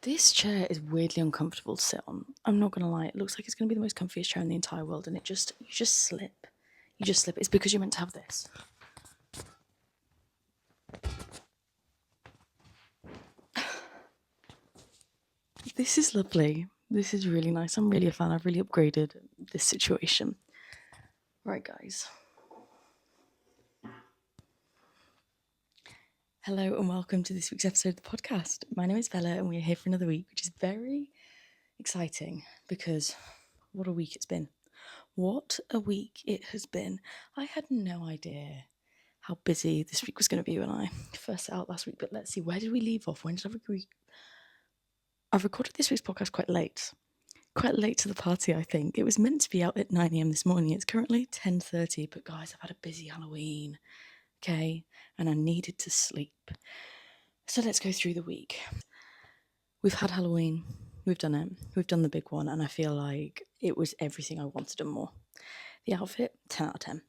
This chair is weirdly uncomfortable to sit on. I'm not gonna lie, it looks like it's gonna be the most comfiest chair in the entire world, and you just slip. You just slip. It's because you're meant to have this. This is lovely. This is really nice. I'm really a fan. I've really upgraded this situation. Right, guys. Hello and welcome to this week's episode of the podcast. My name is Bella and we are here for another week, which is very exciting because what a week it's been. What a week it has been. I had no idea how busy this week was going to be when I first set out last week, but let's see, where did we leave off? When did I agree? I've recorded this week's podcast quite late to the party, I think. It was meant to be out at 9 a.m. this morning. It's currently 10:30, but guys, I've had a busy Halloween, okay? And I needed to sleep. So let's go through the week. We've had Halloween. We've done it. We've done the big one, and I feel like it was everything I wanted and more. The outfit, 10 out of 10.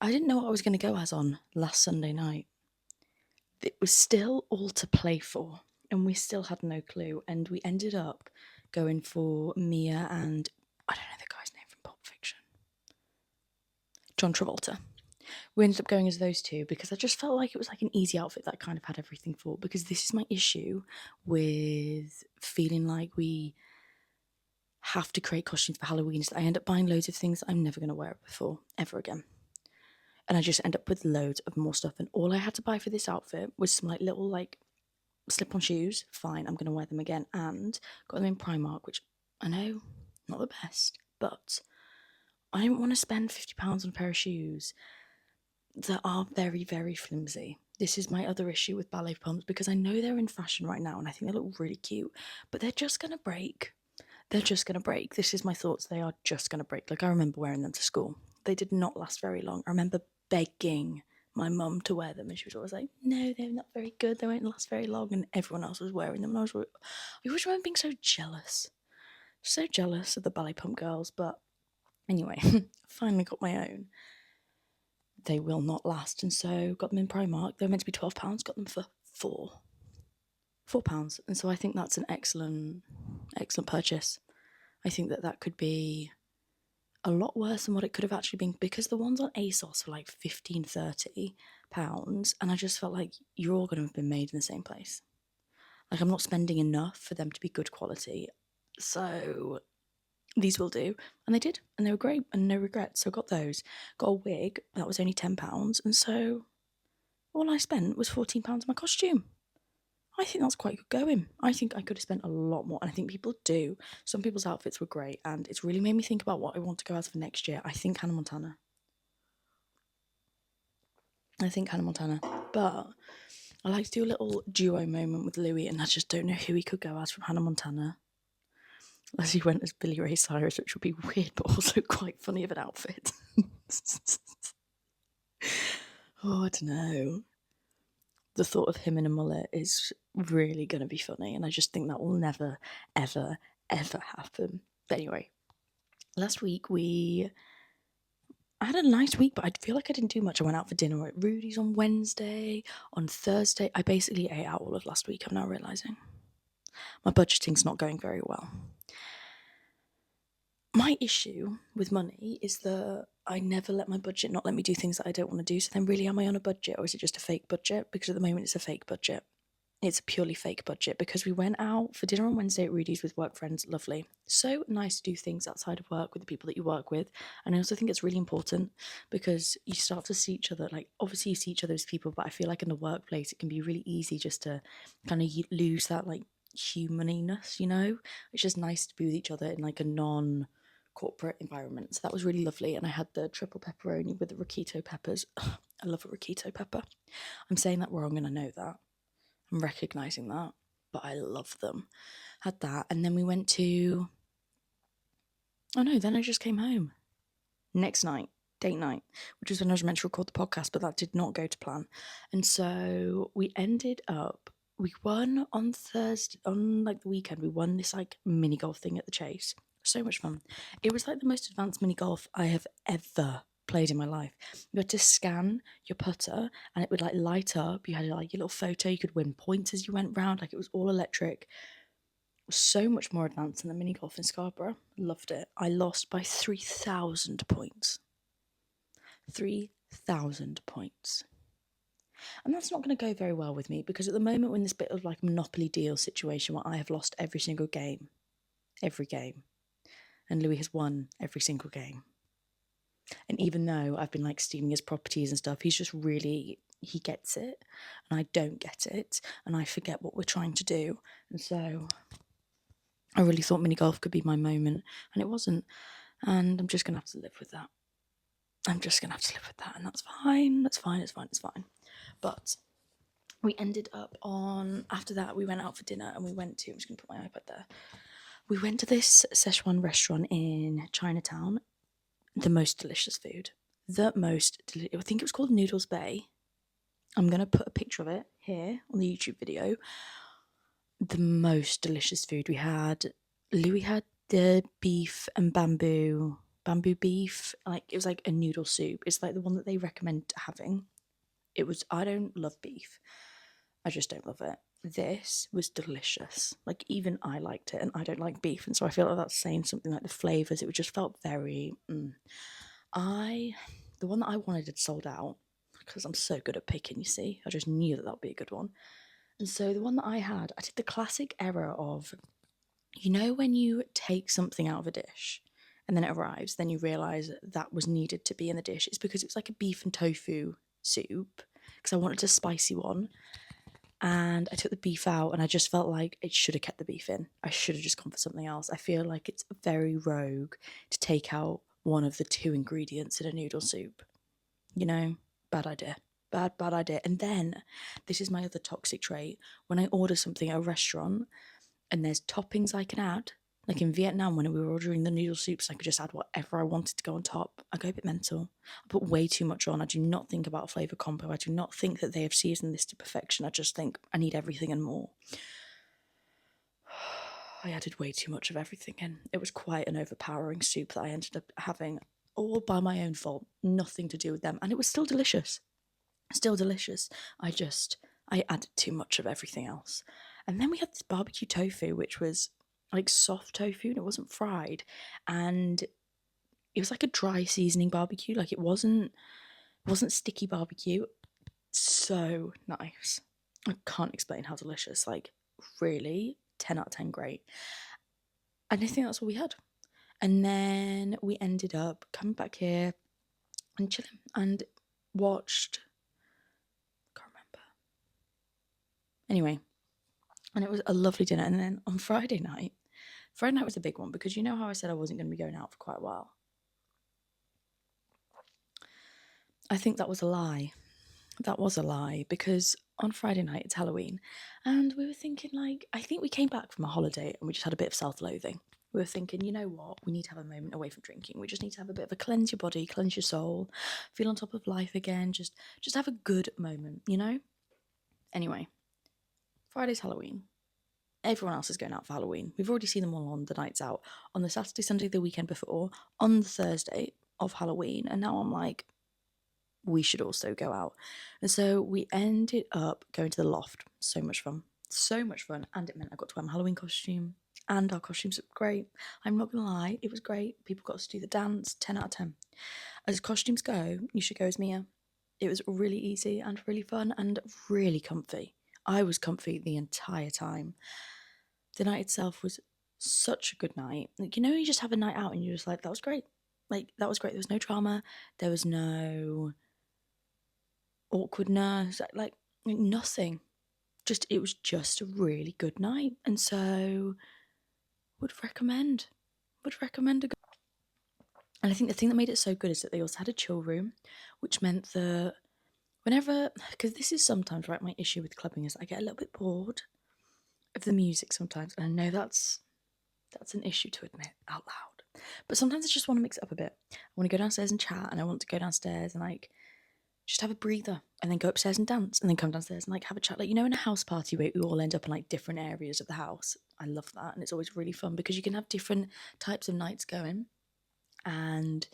I didn't know what I was going to go as on last Sunday night. It was still all to play for, and we still had no clue, and we ended up going for Mia and, I don't know the guy's name from Pulp Fiction, John Travolta. We ended up going as those two because I just felt like it was like an easy outfit that I kind of had everything for, because this is my issue with feeling like we have to create costumes for Halloween, is that I end up buying loads of things that I'm never going to wear before, ever again. And I just end up with loads of more stuff. And all I had to buy for this outfit was some like little like slip-on shoes. Fine, I'm going to wear them again. And got them in Primark, which I know, not the best, but I didn't want to spend £50 on a pair of shoes that are very, very flimsy. This is my other issue with ballet pumps, because I know they're in fashion right now and I think they look really cute, but they're just going to break. They're just going to break. This is my thoughts. They are just going to break. Like, I remember wearing them to school. They did not last very long. I remember begging my mum to wear them, and she was always like, no, they're not very good. They won't last very long. And everyone else was wearing them. And I always remember being so jealous. So jealous of the ballet pump girls. But anyway, finally got my own. They will not last. And so got them in Primark. They were meant to be £12. Got them for £4. And so I think that's an excellent purchase. I think that could be a lot worse than what it could have actually been, because the ones on ASOS were like £15-30, and I just felt like you're all going to have been made in the same place. Like, I'm not spending enough for them to be good quality, so these will do. And they did, and they were great, and no regrets. So I got those. Got a wig that was only £10, and so all I spent was £14 on my costume. I think that's quite good going. I think I could have spent a lot more, and I think people do. Some people's outfits were great, and it's really made me think about what I want to go as for next year. I think Hannah Montana. But I like to do a little duo moment with Louis, and I just don't know who he could go as from Hannah Montana. Unless he went as Billy Ray Cyrus, which would be weird, but also quite funny of an outfit. Oh, I don't know. The thought of him in a mullet is really going to be funny, and I just think that will never, ever, ever happen. But anyway, last week I had a nice week, but I feel like I didn't do much. I went out for dinner at Rudy's on Wednesday. On Thursday, I basically ate out all of last week, I'm now realising. My budgeting's not going very well. My issue with money is that I never let my budget not let me do things that I don't want to do. So then really, am I on a budget, or is it just a fake budget? Because at the moment it's a fake budget. It's a purely fake budget, because we went out for dinner on Wednesday at Rudy's with work friends. Lovely. So nice to do things outside of work with the people that you work with. And I also think it's really important, because you start to see each other. Like, obviously you see each other as people, but I feel like in the workplace it can be really easy just to kind of lose that like humaniness, you know? It's just nice to be with each other in like a non-corporate environment. So that was really lovely. And I had the triple pepperoni with the Ricchito peppers. Ugh, I love a Ricchito pepper. I'm saying that wrong and I know that. I'm recognising that, but I love them. Had that, and then we went to... Oh no, then I just came home. Next night, date night, which was when I was meant to record the podcast, but that did not go to plan. And so we ended up... We won on Thursday, on like the weekend, we won this like mini golf thing at the Chase. So much fun. It was like the most advanced mini golf I have ever played in my life. You had to scan your putter and it would like light up. You had like your little photo. You could win points as you went round. Like, it was all electric. so much more advanced than the mini golf in Scarborough. Loved it. I lost by 3,000 points. 3,000 points. And that's not going to go very well with me, because at the moment we're in this bit of like Monopoly deal situation where I have lost every single game. Every game. And Louis has won every single game. And even though I've been like stealing his properties and stuff, he's just really, he gets it. And I don't get it. And I forget what we're trying to do. And so I really thought mini golf could be my moment. And it wasn't. And I'm just going to have to live with that. I'm just going to have to live with that. And that's fine. That's fine. It's fine. It's fine. But we ended up on, after that, we went out for dinner and we went to, I'm just going to put my iPad there. We went to this Szechuan restaurant in Chinatown. The most delicious food. I think it was called Noodles Bay. I'm going to put a picture of it here on the YouTube video. The most delicious food we had. Louis had the beef and bamboo beef. Like, it was like a noodle soup. It's like the one that they recommend having. I don't love beef. I just don't love it. This was delicious. Like, even I liked it, and I don't like beef, and so I feel like that's saying something. Like, the flavours, it just felt very the one that I wanted had sold out, because I'm so good at picking, you see. I just knew that would be a good one. And so the one that I had, I did the classic error of, you know, when you take something out of a dish and then it arrives, then you realise that was needed to be in the dish. It's because it was like a beef and tofu soup, because I wanted a spicy one. And I took the beef out and I just felt like it should have kept the beef in. I should have just gone for something else. I feel like it's very rogue to take out one of the two ingredients in a noodle soup. You know, bad idea. Bad idea. And then, this is my other toxic trait. When I order something at a restaurant and there's toppings I can add, like in Vietnam when we were ordering the noodle soups, I could just add whatever I wanted to go on top. I go a bit mental. I put way too much on. I do not think about a flavour combo. I do not think that they have seasoned this to perfection. I just think I need everything and more. I added way too much of everything in. It was quite an overpowering soup that I ended up having, all by my own fault. Nothing to do with them. And it was still delicious. Still delicious. I added too much of everything else. And then we had this barbecue tofu, which was like soft tofu, and it wasn't fried. And it was like a dry seasoning barbecue. Like, it wasn't sticky barbecue. So nice. I can't explain how delicious. Like, really, 10 out of 10 great. And I think that's all we had. And then we ended up coming back here and chilling and watched, can't remember. Anyway, and it was a lovely dinner. And then on Friday night was a big one, because you know how I said I wasn't going to be going out for quite a while? I think that was a lie. That was a lie, because on Friday night it's Halloween, and we were thinking, like, I think we came back from a holiday and we just had a bit of self-loathing. We were thinking, you know what, we need to have a moment away from drinking. We just need to have a bit of a cleanse your body, cleanse your soul, feel on top of life again, just have a good moment, you know? Anyway, Friday's Halloween. Everyone else is going out for Halloween. We've already seen them all on the nights out, on the Saturday, Sunday, the weekend before, on the Thursday of Halloween, and now I'm like, we should also go out. And so we ended up going to the loft. So much fun. So much fun. And it meant I got to wear my Halloween costume. And our costumes looked great. I'm not going to lie, it was great. People got us to do the dance. 10 out of 10. As costumes go, you should go as Mia. It was really easy and really fun and really comfy. I was comfy the entire time. The night itself was such a good night. Like, you know, you just have a night out and you're just like, that was great. Like, that was great. There was no drama. There was no awkwardness, like nothing. It was just a really good night. And so would recommend a go. And I think the thing that made it so good is that they also had a chill room, which meant that whenever, because this is sometimes, right, my issue with clubbing is I get a little bit bored of the music sometimes, and I know that's an issue to admit out loud, but sometimes I just want to mix it up a bit. I want to go downstairs and chat, and I want to go downstairs and like just have a breather, and then go upstairs and dance, and then come downstairs and like have a chat. Like, you know, in a house party where we all end up in like different areas of the house. I love that, and it's always really fun because you can have different types of nights going, and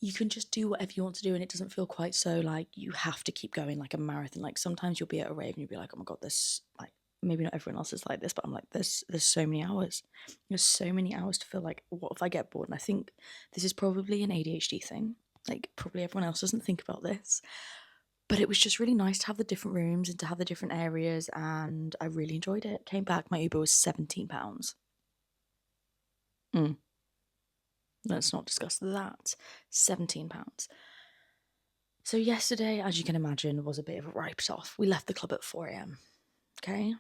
you can just do whatever you want to do, and it doesn't feel quite so like you have to keep going like a marathon. Like, sometimes you'll be at a rave and you'll be like, oh my god, there's like maybe not everyone else is like this, but I'm like, there's so many hours. There's so many hours to feel like, what if I get bored? And I think this is probably an ADHD thing. Like, probably everyone else doesn't think about this. But it was just really nice to have the different rooms and to have the different areas, and I really enjoyed it. Came back, my Uber was £17. Let's not discuss that. £17. So yesterday, as you can imagine, was a bit of a write-off. We left the club at 4 a.m. Okay?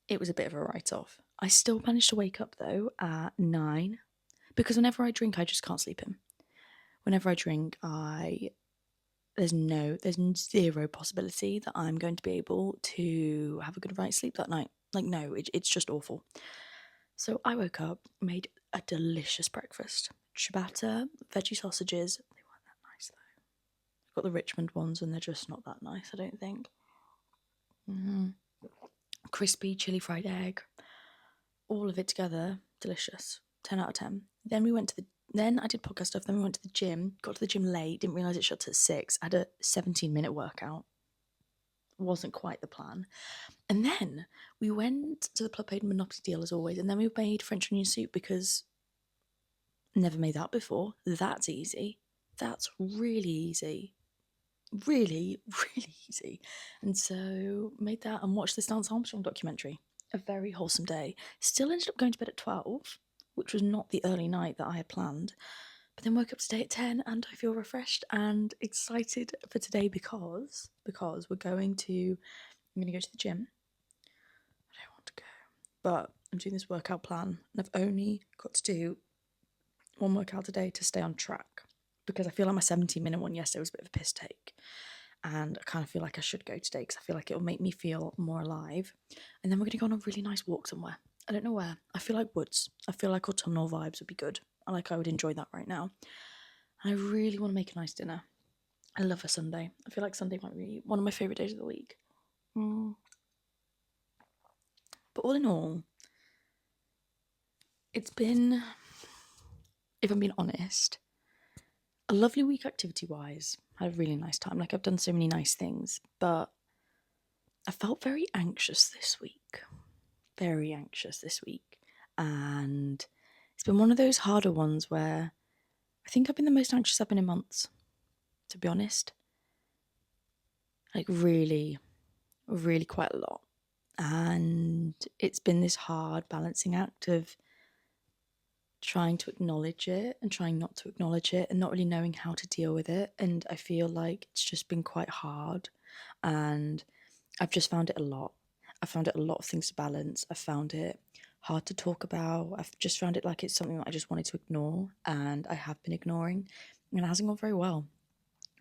It was a bit of a write-off. I still managed to wake up, though, at 9, because whenever I drink, I just can't sleep in. Whenever I drink, there's zero possibility that I'm going to be able to have a good night's sleep that night. Like, no, it's just awful. So I woke up, made a delicious breakfast. Ciabatta, veggie sausages. They weren't that nice, though. I've got the Richmond ones, and they're just not that nice, I don't think. Crispy chili fried egg. All of it together, delicious. 10 out of 10. Then I did podcast stuff. Then we went to the gym. Got to the gym late. Didn't realise it shut at 6. I had a 17-minute workout. Wasn't quite the plan. And then we went to the Club Paid Monopoly deal as always. And then we made French onion soup because never made that before. That's easy. That's really easy. Really, really easy. And so made that and watched this Lance Armstrong documentary. A very wholesome day. Still ended up going to bed at 12, which was not the early night that I had planned. But then woke up today at 10 and I feel refreshed and excited for today because I'm going to go to the gym. I don't want to go. But I'm doing this workout plan and I've only got to do one workout a day to stay on track. Because I feel like my 17-minute one yesterday was a bit of a piss take. And I kind of feel like I should go today because I feel like it'll make me feel more alive. And then we're going to go on a really nice walk somewhere. I don't know where. I feel like woods. I feel like autumnal vibes would be good. I would enjoy that right now. And I really want to make a nice dinner. I love a Sunday. I feel like Sunday might be one of my favourite days of the week. But all in all, it's been, if I'm being honest, a lovely week activity-wise. I had a really nice time. Like, I've done so many nice things, but I felt very anxious this week. Very anxious this week. And it's been one of those harder ones where I think I've been the most anxious I've been in months, to be honest. Like, really, really quite a lot. And it's been this hard balancing act of trying to acknowledge it and trying not to acknowledge it and not really knowing how to deal with it. And I feel like it's just been quite hard. And I've just found it a lot. I found it a lot of things to balance. I found it hard to talk about. I've just found it like it's something that I just wanted to ignore, and I have been ignoring, and it hasn't gone very well.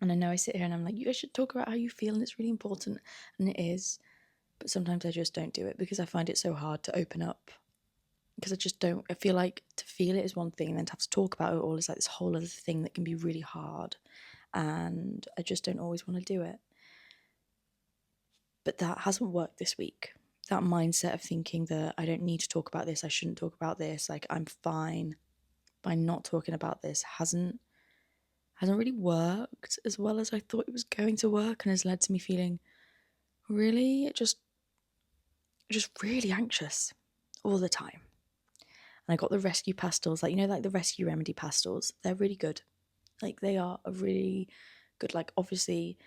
And I know I sit here and I'm like, you guys should talk about how you feel, and it's really important, and it is. But sometimes I just don't do it because I find it so hard to open up. Because I just don't, I feel like to feel it is one thing, and then to have to talk about it all is like this whole other thing that can be really hard. And I just don't always want to do it. But that hasn't worked this week. That mindset of thinking that I don't need to talk about this, I shouldn't talk about this, like I'm fine by not talking about this hasn't really worked as well as I thought it was going to work, and has led to me feeling really just really anxious all the time. And I got the rescue pastels, like, like the rescue remedy pastels. They're really good. Like, they are a really good, like, obviously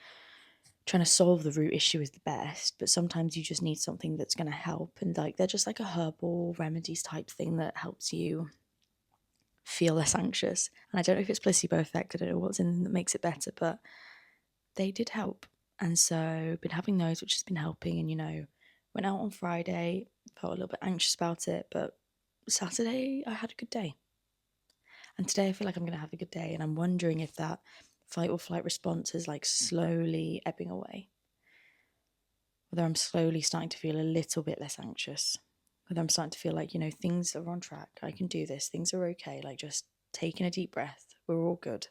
trying to solve the root issue is the best, but sometimes you just need something that's going to help. And like, they're just like a herbal remedies type thing that helps you feel less anxious. And I don't know if it's placebo effect. I don't know what's in them that makes it better, but they did help. And so been having those, which has been helping. And, went out on Friday, felt a little bit anxious about it, but Saturday I had a good day. And today I feel like I'm going to have a good day. And I'm wondering if that fight or flight response is like slowly ebbing away. Whether I'm slowly starting to feel a little bit less anxious. Whether I'm starting to feel like, things are on track. I can do this. Things are okay. Like, just taking a deep breath. We're all good.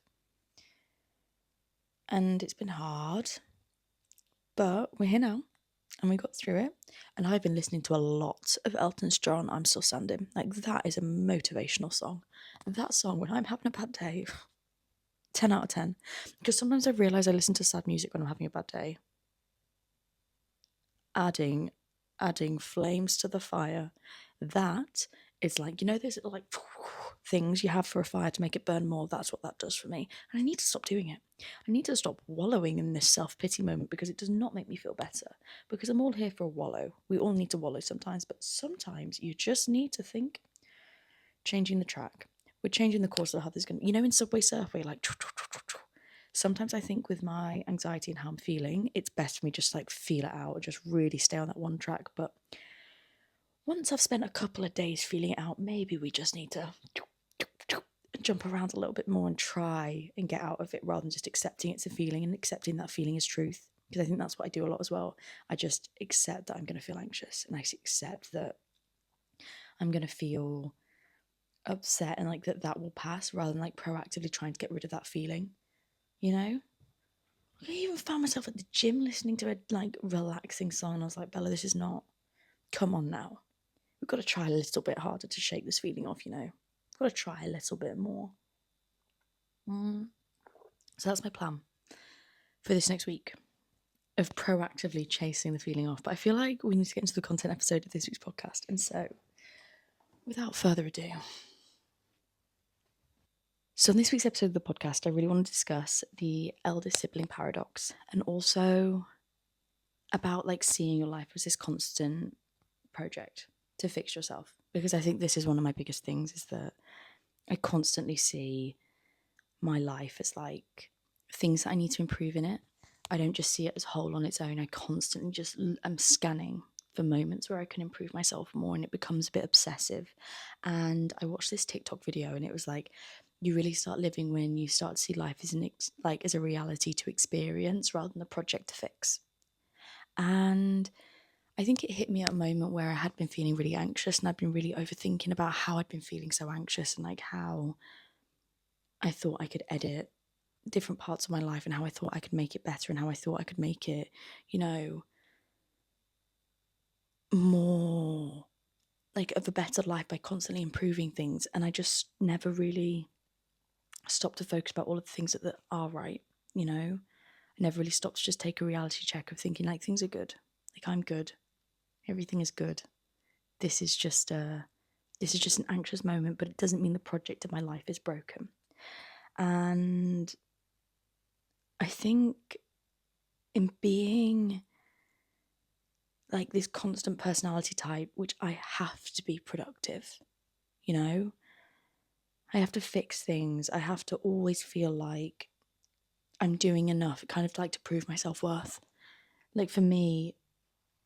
And it's been hard. But we're here now. And we got through it. And I've been listening to a lot of Elton's John, I'm Still Standing. Like, that is a motivational song. That song, when I'm having a bad day, 10 out of 10. Because sometimes I realise I listen to sad music when I'm having a bad day. Adding adding flames to the fire. That is like, those like things you have for a fire to make it burn more. That's what that does for me. And I need to stop doing it. I need to stop wallowing in this self-pity moment because it does not make me feel better. Because I'm all here for a wallow. We all need to wallow sometimes, but sometimes you just need to think, changing the track. We're changing the course of how this is going to, in Subway Surf, where you're like, sometimes I think with my anxiety and how I'm feeling, it's best for me just like feel it out, just really stay on that one track. But once I've spent a couple of days feeling it out, maybe we just need to jump around a little bit more and try and get out of it rather than just accepting it's a feeling and accepting that feeling is truth. Because I think that's what I do a lot as well. I just accept that I'm going to feel anxious and I accept that I'm going to feel upset and like that will pass rather than like proactively trying to get rid of that feeling, I even found myself at the gym listening to a like relaxing song and I was like, Bella, this is not, come on now, we've got to try a little bit harder to shake this feeling off, we've got to try a little bit more. So that's my plan for this next week, of proactively chasing the feeling off. But I feel like we need to get into the content episode of this week's podcast, and so without further ado, so in this week's episode of the podcast, I really want to discuss the eldest sibling paradox and also about like seeing your life as this constant project to fix yourself. Because I think this is one of my biggest things, is that I constantly see my life as like things that I need to improve in it. I don't just see it as whole on its own. I constantly just am scanning for moments where I can improve myself more, and it becomes a bit obsessive. And I watched this TikTok video and it was like, you really start living when you start to see life as as a reality to experience rather than a project to fix. And I think it hit me at a moment where I had been feeling really anxious and I'd been really overthinking about how I'd been feeling so anxious and like how I thought I could edit different parts of my life and how I thought I could make it better and how I thought I could make it, more like of a better life by constantly improving things. And I just never really stopped to focus about all of the things that are right, I never really stopped to just take a reality check of thinking like things are good, like I'm good, everything is good. This is just an anxious moment, but it doesn't mean the project of my life is broken. And I think in being like this constant personality type, which I have to be productive, I have to fix things. I have to always feel like I'm doing enough, kind of like to prove my self-worth. Like for me,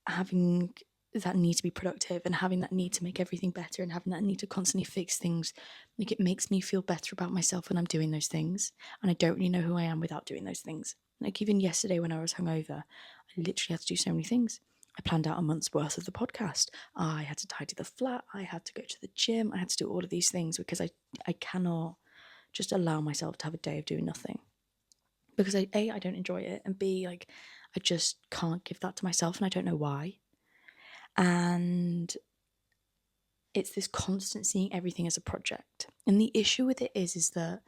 having that need to be productive and having that need to make everything better and having that need to constantly fix things, like it makes me feel better about myself when I'm doing those things. And I don't really know who I am without doing those things. Like even yesterday when I was hungover, I literally had to do so many things. I planned out a month's worth of the podcast. I had to tidy the flat. I had to go to the gym. I had to do all of these things because I cannot just allow myself to have a day of doing nothing. Because I don't enjoy it, and B, like I just can't give that to myself and I don't know why. And it's this constant seeing everything as a project. And the issue with it is that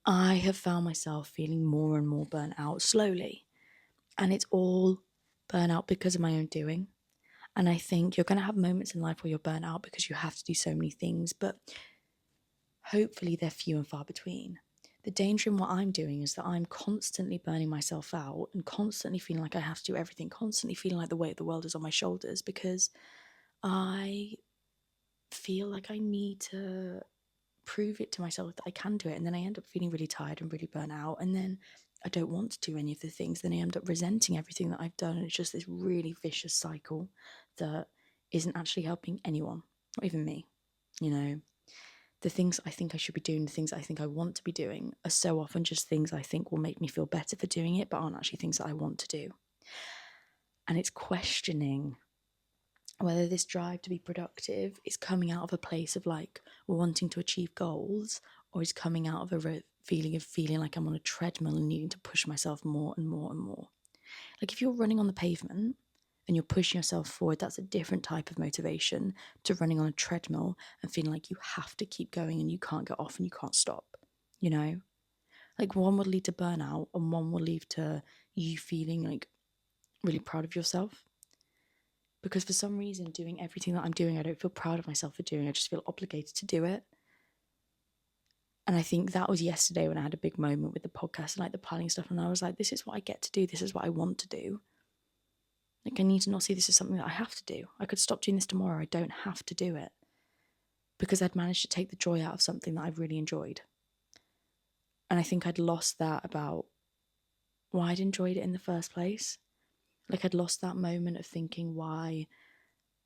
I have found myself feeling more and more burnt out slowly. And it's all burnout because of my own doing. And I think you're going to have moments in life where you're burnt out because you have to do so many things, but hopefully they're few and far between. The danger in what I'm doing is that I'm constantly burning myself out and constantly feeling like I have to do everything, constantly feeling like the weight of the world is on my shoulders because I feel like I need to prove it to myself that I can do it. And then I end up feeling really tired and really burnt out. And then I don't want to do any of the things. Then I end up resenting everything that I've done. And it's just this really vicious cycle that isn't actually helping anyone, not even me. The things I think I should be doing, the things I think I want to be doing are so often just things I think will make me feel better for doing it, but aren't actually things that I want to do. And it's questioning whether this drive to be productive is coming out of a place of like wanting to achieve goals, or is coming out of a feeling like I'm on a treadmill and needing to push myself more and more and more. Like if you're running on the pavement and you're pushing yourself forward, that's a different type of motivation to running on a treadmill and feeling like you have to keep going and you can't get off and you can't stop, Like one would lead to burnout and one will lead to you feeling like really proud of yourself. because for some reason doing everything that I'm doing, I don't feel proud of myself for doing. I just feel obligated to do it. And I think that was yesterday when I had a big moment with the podcast and like the planning stuff. And I was like, this is what I get to do. This is what I want to do. Like, I need to not see this as something that I have to do. I could stop doing this tomorrow. I don't have to do it. Because I'd managed to take the joy out of something that I've really enjoyed. And I think I'd lost that about why I'd enjoyed it in the first place. Like, I'd lost that moment of thinking why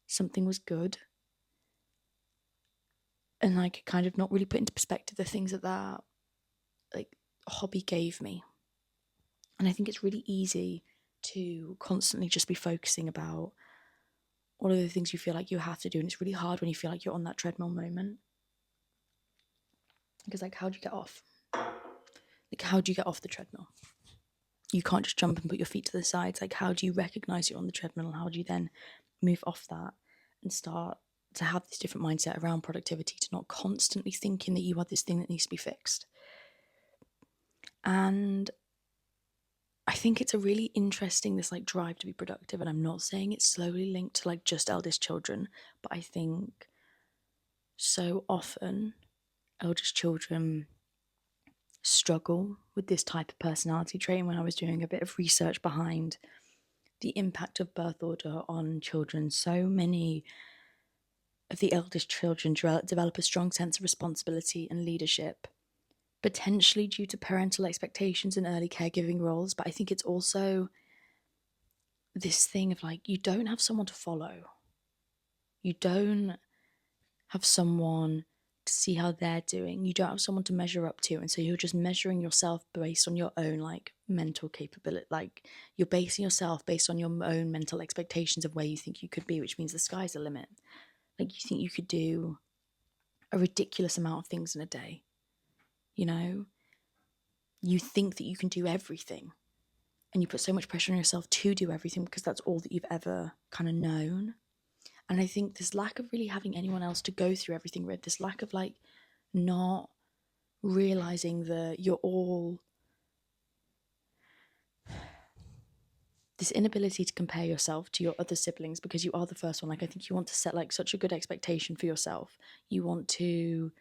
something was good. And like kind of not really put into perspective the things that like hobby gave me. And I think it's really easy to constantly just be focusing about all of the things you feel like you have to do, and it's really hard when you feel like you're on that treadmill moment. Because like, how do you get off? Like, how do you get off the treadmill? You can't just jump and put your feet to the sides. Like, how do you recognize you're on the treadmill, and how do you then move off that and start to have this different mindset around productivity, to not constantly thinking that you are this thing that needs to be fixed? And I think it's a really interesting, this like drive to be productive. And I'm not saying it's slowly linked to like just eldest children, but I think so often eldest children struggle with this type of personality trait. And when I was doing a bit of research behind the impact of birth order on children, so many of the eldest children develop a strong sense of responsibility and leadership, potentially due to parental expectations and early caregiving roles. But I think it's also this thing of like, you don't have someone to follow. You don't have someone to see how they're doing. You don't have someone to measure up to. And so you're just measuring yourself based on your own like mental capability. Like, you're basing yourself based on your own mental expectations of where you think you could be, which means the sky's the limit. Like, you think you could do a ridiculous amount of things in a day. You know, you think that you can do everything, and you put so much pressure on yourself to do everything because that's all that you've ever kind of known. And I think this lack of really having anyone else to go through everything with, this lack of like not realizing that you're all, this inability to compare yourself to your other siblings because you are the first one. Like, I think you want to set like such a good expectation for yourself. You want to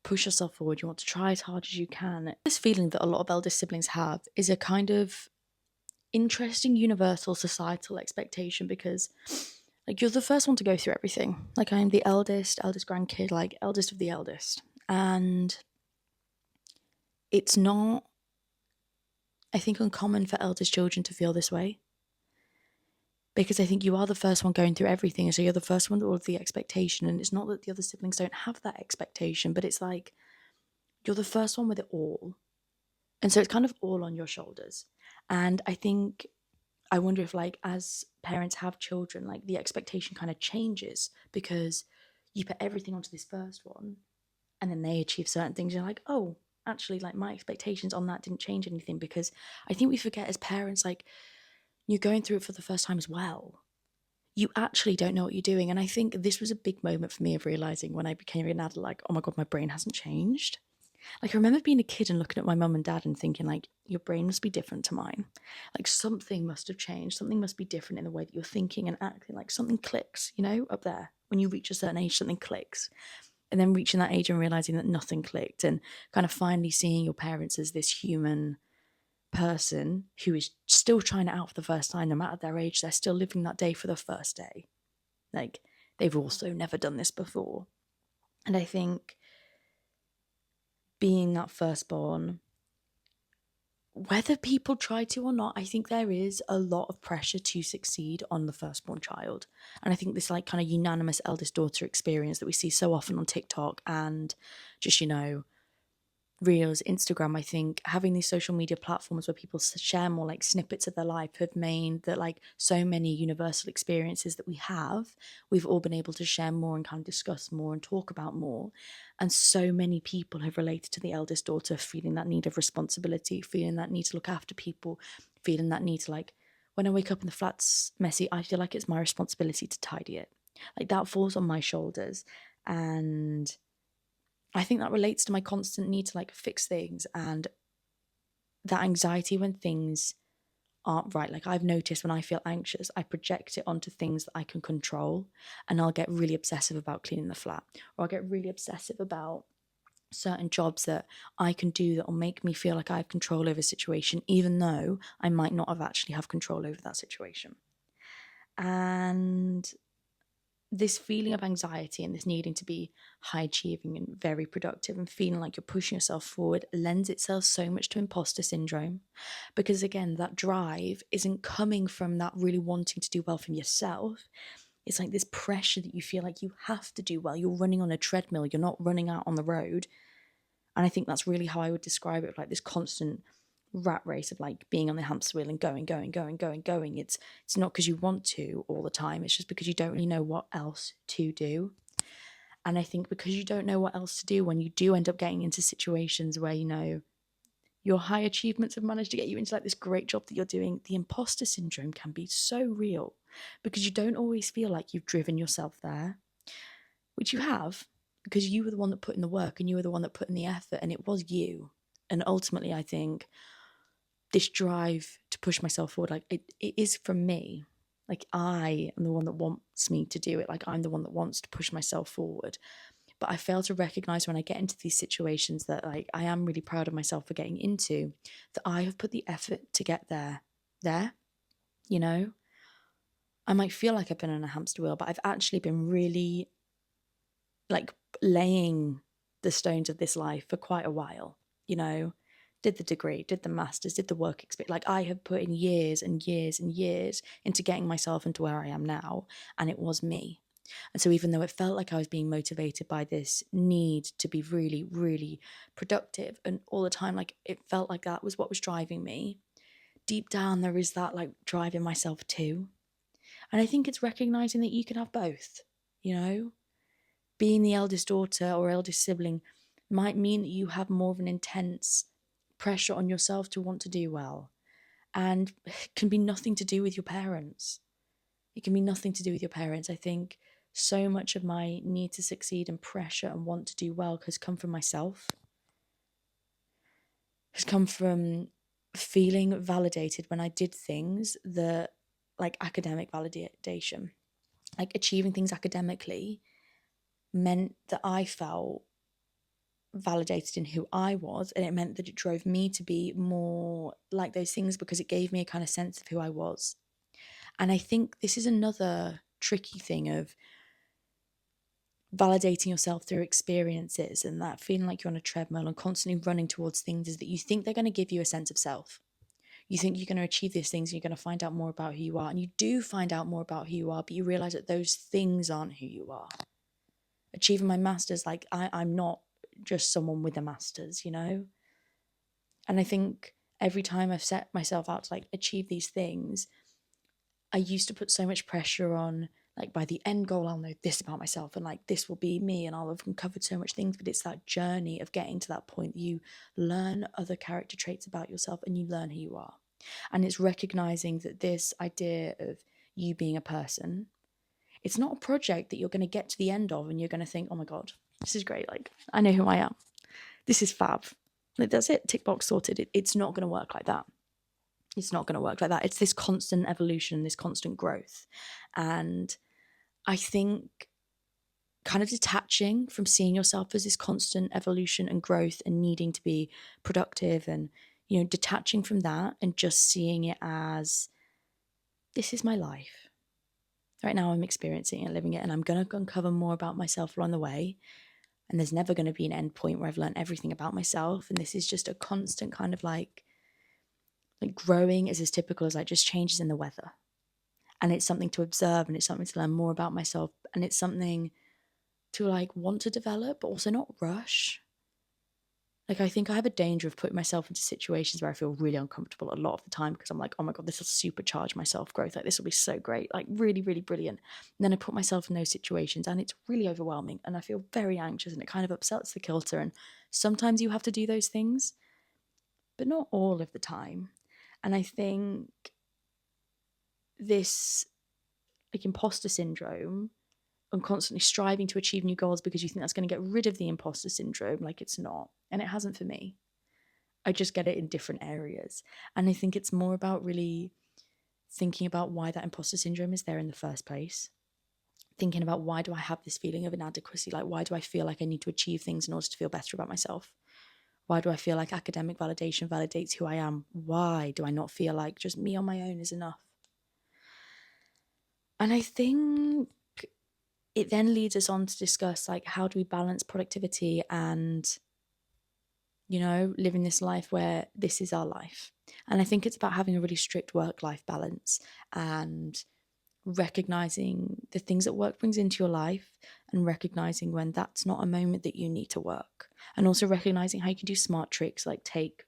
push yourself forward. You want to try as hard as you can. This feeling that a lot of eldest siblings have is a kind of interesting universal societal expectation, because like, you're the first one to go through everything. Like, I'm the eldest grandkid, like eldest of the eldest. And it's not, I think, uncommon for eldest children to feel this way, because I think you are the first one going through everything. And so you're the first one with all of the expectation. And it's not that the other siblings don't have that expectation, but it's like, you're the first one with it all. And so it's kind of all on your shoulders. And I think, I wonder if like, as parents have children, like the expectation kind of changes, because you put everything onto this first one and then they achieve certain things. You're like, oh, actually, like my expectations on that didn't change anything. Because I think we forget as parents, like, you're going through it for the first time as well. You actually don't know what you're doing. And I think this was a big moment for me of realizing when I became an adult, like, oh my God, my brain hasn't changed. Like, I remember being a kid and looking at my mum and dad and thinking, like, your brain must be different to mine. Like, something must have changed. Something must be different in the way that you're thinking and acting. Like, something clicks, you know, up there. When you reach a certain age, something clicks. And then reaching that age and realizing that nothing clicked, and kind of finally seeing your parents as this human person who is still trying it out for the first time. No matter their age, they're still living that day for the first day. Like, they've also never done this before. And I think being that firstborn, whether people try to or not, I think there is a lot of pressure to succeed on the firstborn child. And I think this like kind of unanimous eldest daughter experience that we see so often on TikTok and just, you know, Reels, Instagram, I think having these social media platforms where people share more like snippets of their life have made that like so many universal experiences that we have, we've all been able to share more and kind of discuss more and talk about more. And so many people have related to the eldest daughter feeling that need of responsibility, feeling that need to look after people, feeling that need to like, when I wake up and the flat's messy, I feel like it's my responsibility to tidy it. Like, that falls on my shoulders. And I think that relates to my constant need to like fix things, and that anxiety when things aren't right. Like I've noticed when I feel anxious, I project it onto things that I can control, and I'll get really obsessive about cleaning the flat, or I'll get really obsessive about certain jobs that I can do that will make me feel like I have control over a situation, even though I might not have actually have control over that situation. And this feeling of anxiety and this needing to be high achieving and very productive and feeling like you're pushing yourself forward lends itself so much to imposter syndrome, because again, that drive isn't coming from that really wanting to do well from yourself. It's like this pressure that you feel like you have to do well. You're running on a treadmill, you're not running out on the road. And I think that's really how I would describe it, like this constant rat race of like being on the hamster wheel and going. It's not because you want to all the time. It's just because you don't really know what else to do. And I think because you don't know what else to do, when you do end up getting into situations where, you know, your high achievements have managed to get you into like this great job that you're doing, the imposter syndrome can be so real because you don't always feel like you've driven yourself there, which you have, because you were the one that put in the work and you were the one that put in the effort, and it was you. And ultimately, I think this drive to push myself forward, like it is from me. Like I am the one that wants me to do it. Like I'm the one that wants to push myself forward. But I fail to recognize when I get into these situations that like I am really proud of myself for getting into, that I have put the effort to get there. You know? I might feel like I've been on a hamster wheel, but I've actually been really like laying the stones of this life for quite a while, you know, did the degree, did the masters, did the work experience. Like I have put in years and years and years into getting myself into where I am now, and it was me. And so even though it felt like I was being motivated by this need to be really, really productive and all the time, like it felt like that was what was driving me, deep down there is that like driving myself too. And I think it's recognizing that you can have both, you know? Being the eldest daughter or eldest sibling might mean that you have more of an intense pressure on yourself to want to do well, and it can be nothing to do with your parents. It can be nothing to do with your parents. I think so much of my need to succeed and pressure and want to do well has come from myself, has come from feeling validated when I did things that, like academic validation, like achieving things academically meant that I felt validated in who I was, and it meant that it drove me to be more like those things because it gave me a kind of sense of who I was. And I think this is another tricky thing of validating yourself through experiences, and that feeling like you're on a treadmill and constantly running towards things is that you think they're going to give you a sense of self. You think you're going to achieve these things and you're going to find out more about who you are, and you do find out more about who you are, but you realize that those things aren't who you are. Achieving my master's, like I'm not just someone with a master's, you know? And I think every time I've set myself out to like achieve these things, I used to put so much pressure on, like by the end goal, I'll know this about myself and like this will be me and I'll have uncovered so much things. But it's that journey of getting to that point. You learn other character traits about yourself and you learn who you are. And it's recognizing that this idea of you being a person, it's not a project that you're going to get to the end of and you're going to think, oh my God, this is great. Like, I know who I am. This is fab. Like, that's it. Tick box sorted. It's not going to work like that. It's not going to work like that. It's this constant evolution, this constant growth. And I think kind of detaching from seeing yourself as this constant evolution and growth and needing to be productive and, you know, detaching from that and just seeing it as, this is my life. Right now I'm experiencing it and living it, and I'm going to uncover more about myself along the way. And there's never going to be an end point where I've learned everything about myself. And this is just a constant kind of like growing is as typical as like just changes in the weather. And it's something to observe, and it's something to learn more about myself. And it's something to like want to develop, but also not rush. Like, I think I have a danger of putting myself into situations where I feel really uncomfortable a lot of the time because I'm like, oh my God, this will supercharge my self-growth. Like, this will be so great, like really, really brilliant. And then I put myself in those situations and it's really overwhelming and I feel very anxious and it kind of upsets the kilter. And sometimes you have to do those things, but not all of the time. And I think this like imposter syndrome and constantly striving to achieve new goals because you think that's going to get rid of the imposter syndrome, like it's not. And it hasn't for me. I just get it in different areas. And I think it's more about really thinking about why that imposter syndrome is there in the first place. Thinking about, why do I have this feeling of inadequacy? Like, why do I feel like I need to achieve things in order to feel better about myself? Why do I feel like academic validation validates who I am? Why do I not feel like just me on my own is enough? And I think it then leads us on to discuss, like, how do we balance productivity and, living this life where this is our life? And I think it's about having a really strict work-life balance and recognizing the things that work brings into your life, and recognizing when that's not a moment that you need to work, and also recognizing how you can do smart tricks, like take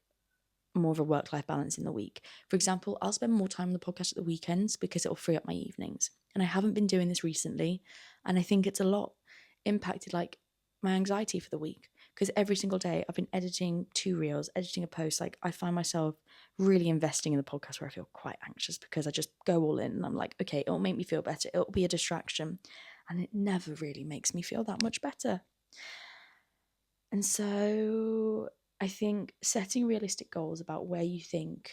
more of a work-life balance in the week. For example, I'll spend more time on the podcast at the weekends because it'll free up my evenings, and I haven't been doing this recently, and I think it's a lot impacted like my anxiety for the week, because every single day I've been editing 2 reels, editing a post. Like, I find myself really investing in the podcast where I feel quite anxious because I just go all in and I'm like, okay, it'll make me feel better, it'll be a distraction, and it never really makes me feel that much better. And so I think setting realistic goals about where you think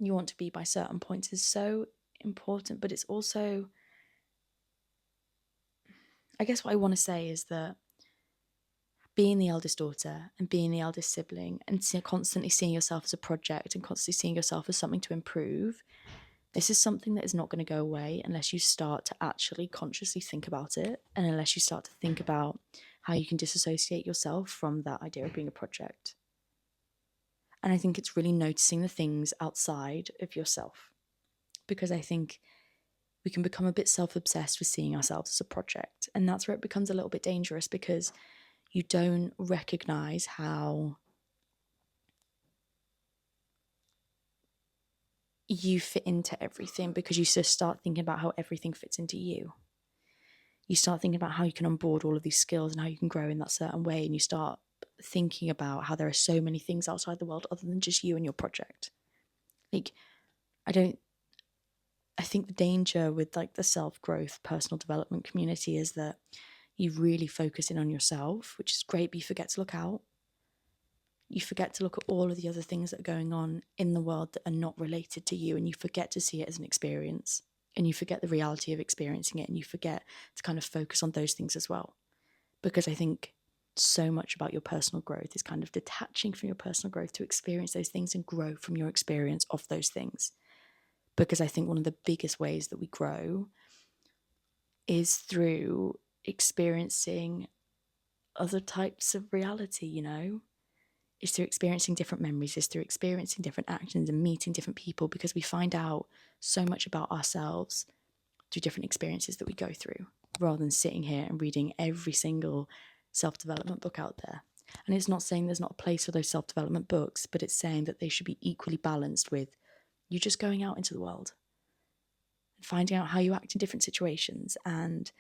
you want to be by certain points is so important. But it's also, I guess what I want to say is that being the eldest daughter and being the eldest sibling and constantly seeing yourself as a project and constantly seeing yourself as something to improve, this is something that is not going to go away unless you start to actually consciously think about it, and unless you start to think about how you can disassociate yourself from that idea of being a project. And I think it's really noticing the things outside of yourself, because I think we can become a bit self-obsessed with seeing ourselves as a project, and that's where it becomes a little bit dangerous, because you don't recognize how you fit into everything, because you just start thinking about how everything fits into you. You start thinking about how you can onboard all of these skills and how you can grow in that certain way, and you start thinking about how there are so many things outside the world other than just you and your project. Like, I think the danger with like the self-growth, personal development community is that you really focus in on yourself, which is great, but you forget to look out. You forget to look at all of the other things that are going on in the world that are not related to you, and you forget to see it as an experience, and you forget the reality of experiencing it, and you forget to kind of focus on those things as well. Because I think so much about your personal growth is kind of detaching from your personal growth to experience those things and grow from your experience of those things. Because I think one of the biggest ways that we grow is through experiencing other types of reality, is through experiencing different memories, is through experiencing different actions and meeting different people, because we find out so much about ourselves through different experiences that we go through, rather than sitting here and reading every single self-development book out there. And it's not saying there's not a place for those self-development books, but it's saying that they should be equally balanced with you just going out into the world and finding out how you act in different situations and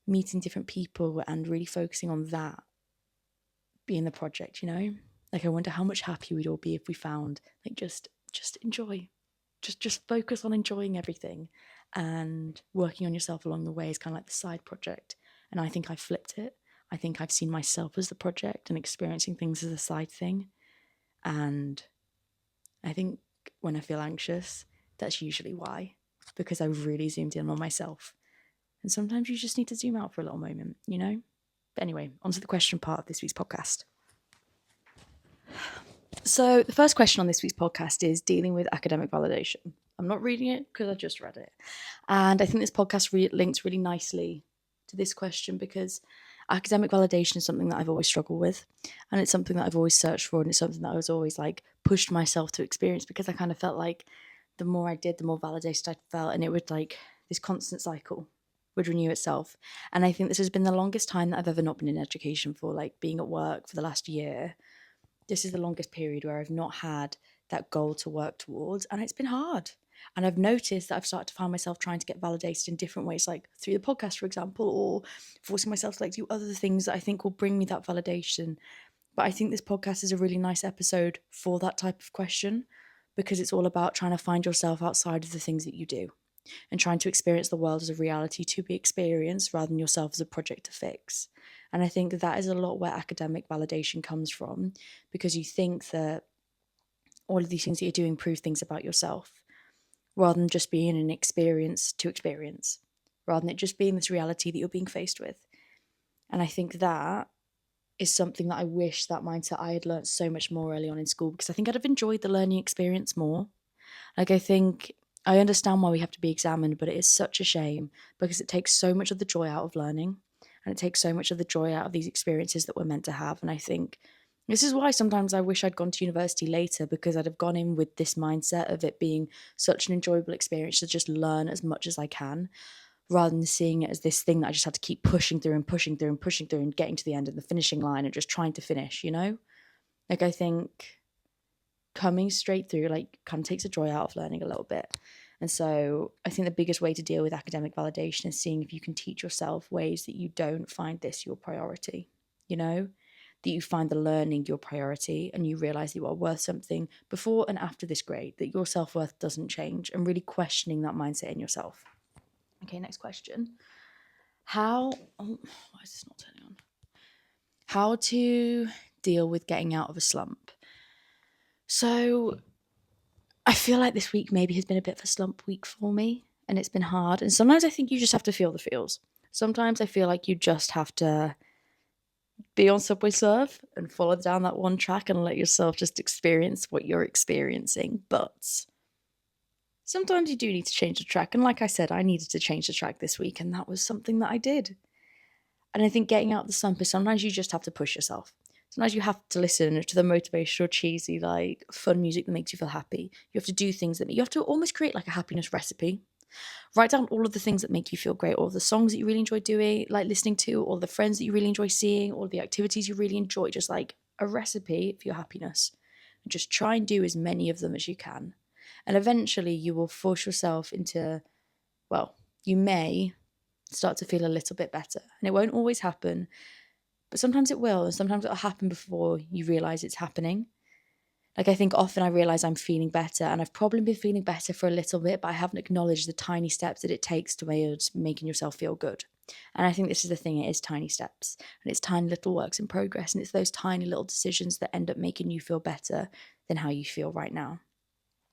meeting different people, and really focusing on that being the project. Like, I wonder how much happier we'd all be if we found, like, just enjoy, just focus on enjoying everything, and working on yourself along the way is kind of like the side project. And I think I've flipped it. I think I've seen myself as the project and experiencing things as a side thing. And I think when I feel anxious, that's usually why, because I really zoomed in on myself. And sometimes you just need to zoom out for a little moment. But anyway, on to the question part of this week's podcast. So the first question on this week's podcast is dealing with academic validation. I'm not reading it because I just read it. And I think this podcast links really nicely to this question, because academic validation is something that I've always struggled with. And it's something that I've always searched for. And it's something that I was always like pushed myself to experience, because I kind of felt like the more I did, the more validated I felt. And it would, like, this constant cycle would renew itself. And I think this has been the longest time that I've ever not been in education for, like being at work for the last year. This is the longest period where I've not had that goal to work towards, and it's been hard. And I've noticed that I've started to find myself trying to get validated in different ways, like through the podcast, for example, or forcing myself to like do other things that I think will bring me that validation. But I think this podcast is a really nice episode for that type of question, because it's all about trying to find yourself outside of the things that you do, and trying to experience the world as a reality to be experienced rather than yourself as a project to fix. And I think that is a lot where academic validation comes from, because you think that all of these things that you're doing prove things about yourself, rather than just being an experience to experience, rather than it just being this reality that you're being faced with. And I think that is something that I wish, that mindset I had learned so much more early on in school, because I think I'd have enjoyed the learning experience more. Like, I think I understand why we have to be examined, but it is such a shame because it takes so much of the joy out of learning, and it takes so much of the joy out of these experiences that we're meant to have. And I think this is why sometimes I wish I'd gone to university later, because I'd have gone in with this mindset of it being such an enjoyable experience to just learn as much as I can, rather than seeing it as this thing that I just had to keep pushing through and pushing through and pushing through and getting to the end of the finishing line and just trying to finish, you know? Like, I think coming straight through, like, kind of takes the joy out of learning a little bit. And so I think the biggest way to deal with academic validation is seeing if you can teach yourself ways that you don't find this your priority, you know? That you find the learning your priority, and you realize that you are worth something before and after this grade, that your self-worth doesn't change, and really questioning that mindset in yourself. Okay, next question. Why is this not turning on? How to deal with getting out of a slump. So I feel like this week maybe has been a bit of a slump week for me, and it's been hard. And sometimes I think you just have to feel the feels. Sometimes I feel like you just have to be on Subway Surf and follow down that one track and let yourself just experience what you're experiencing. But sometimes you do need to change the track. And like I said, I needed to change the track this week, and that was something that I did. And I think getting out of the slump is sometimes you just have to push yourself. Sometimes you have to listen to the motivational, cheesy, like fun music that makes you feel happy. You have to do things that you have to almost create like a happiness recipe. Write down all of the things that make you feel great, all the songs that you really enjoy doing, like listening to, all the friends that you really enjoy seeing, all the activities you really enjoy, just like a recipe for your happiness. And just try and do as many of them as you can. And eventually you will force yourself into, well, you may start to feel a little bit better. And it won't always happen, but sometimes it will, and sometimes it'll happen before you realise it's happening. Like, I think often I realise I'm feeling better, and I've probably been feeling better for a little bit, but I haven't acknowledged the tiny steps that it takes towards making yourself feel good. And I think this is the thing, it is tiny steps, and it's tiny little works in progress, and it's those tiny little decisions that end up making you feel better than how you feel right now.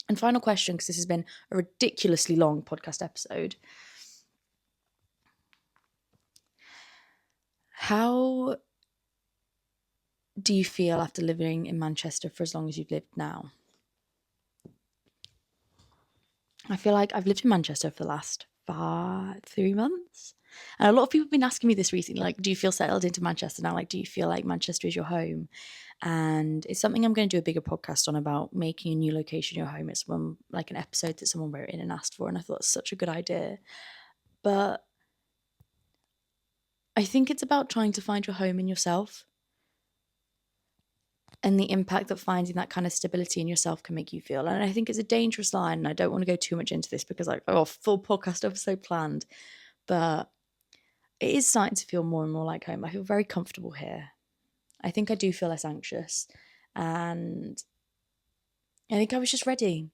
And final question, because this has been a ridiculously long podcast episode. How do you feel after living in Manchester for as long as you've lived now? I feel like I've lived in Manchester for the last 3 months. And a lot of people have been asking me this recently, like, do you feel settled into Manchester now? Like, do you feel like Manchester is your home? And it's something I'm going to do a bigger podcast on, about making a new location your home. It's one, like an episode that someone wrote in and asked for, and I thought it's such a good idea. But I think it's about trying to find your home in yourself, and the impact that finding that kind of stability in yourself can make you feel. And I think it's a dangerous line, and I don't want to go too much into this because I've got a full podcast episode planned, but it is starting to feel more and more like home. I feel very comfortable here. I think I do feel less anxious, and I think I was just ready.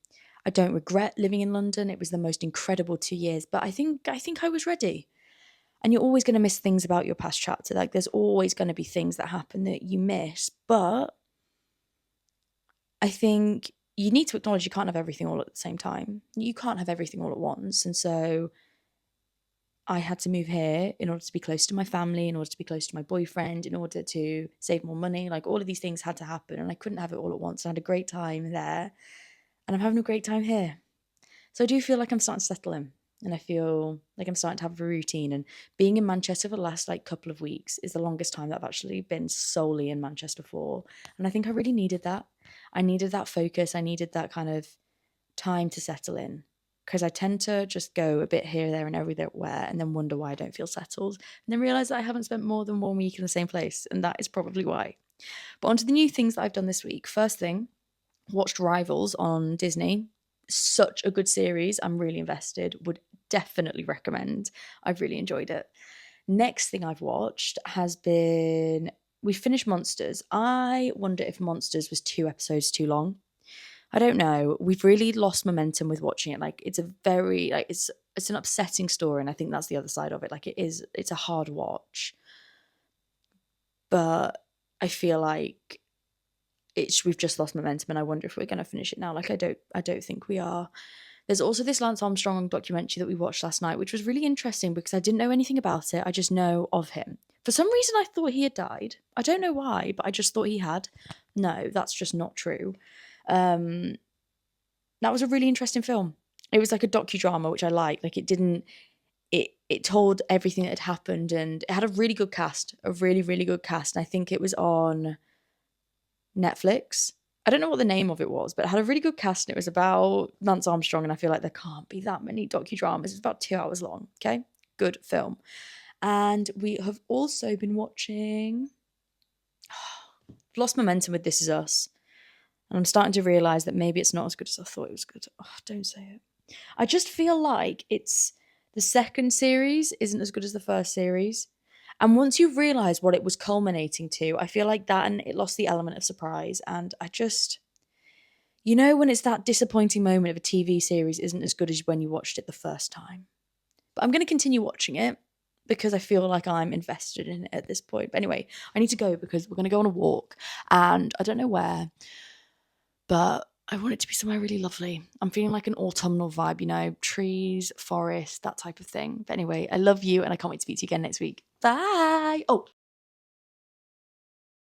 I don't regret living in London. It was the most incredible 2 years, but I think I was ready. And you're always going to miss things about your past chapter. Like, there's always going to be things that happen that you miss, but I think you need to acknowledge you can't have everything all at the same time. You can't have everything all at once. And so I had to move here in order to be close to my family, in order to be close to my boyfriend, in order to save more money. Like, all of these things had to happen, and I couldn't have it all at once. I had a great time there, and I'm having a great time here. So I do feel like I'm starting to settle in, and I feel like I'm starting to have a routine. And being in Manchester for the last couple of weeks is the longest time that I've actually been solely in Manchester for. And I think I really needed that. I needed that focus. I needed that kind of time to settle in, because I tend to just go a bit here, there, and everywhere, and then wonder why I don't feel settled, and then realise that I haven't spent more than 1 week in the same place, and that is probably why. But onto the new things that I've done this week. First thing, watched Rivals on Disney. Such a good series. I'm really invested. Would definitely recommend. I've really enjoyed it. Next thing I've watched has been, we finished Monsters. I wonder if Monsters was 2 episodes too long. I don't know. We've really lost momentum with watching it. Like, it's a very, like, it's an upsetting story, and I think that's the other side of it. Like, it's a hard watch. but I feel like we've just lost momentum, and I wonder if we're going to finish it now. Like, I don't think we are. There's also this Lance Armstrong documentary that we watched last night, which was really interesting because I didn't know anything about it. I just know of him. For some reason, I thought he had died. I don't know why, but I just thought he had. No, that's just not true. That was a really interesting film. It was like a docudrama, which I liked. Like, it didn't. It told everything that had happened, and it had a really good cast, a really, really good cast. And I think it was on Netflix. I don't know what the name of it was, but it had a really good cast, and it was about Lance Armstrong, and I feel like there can't be that many docudramas. It's about 2 hours long, okay? Good film. And we have also been watching... lost momentum with This Is Us. And I'm starting to realise that maybe it's not as good as I thought it was good. Oh, don't say it. I just feel like it's... the second series isn't as good as the first series. And once you realise what it was culminating to, I feel like that, and it lost the element of surprise. And I just... you know when it's that disappointing moment of a TV series isn't as good as when you watched it the first time. But I'm going to continue watching it because I feel like I'm invested in it at this point. But anyway, I need to go because we're going to go on a walk, and I don't know where, but I want it to be somewhere really lovely. I'm feeling like an autumnal vibe, you know, trees, forest, that type of thing. But anyway, I love you, and I can't wait to speak to you again next week. Bye. Oh,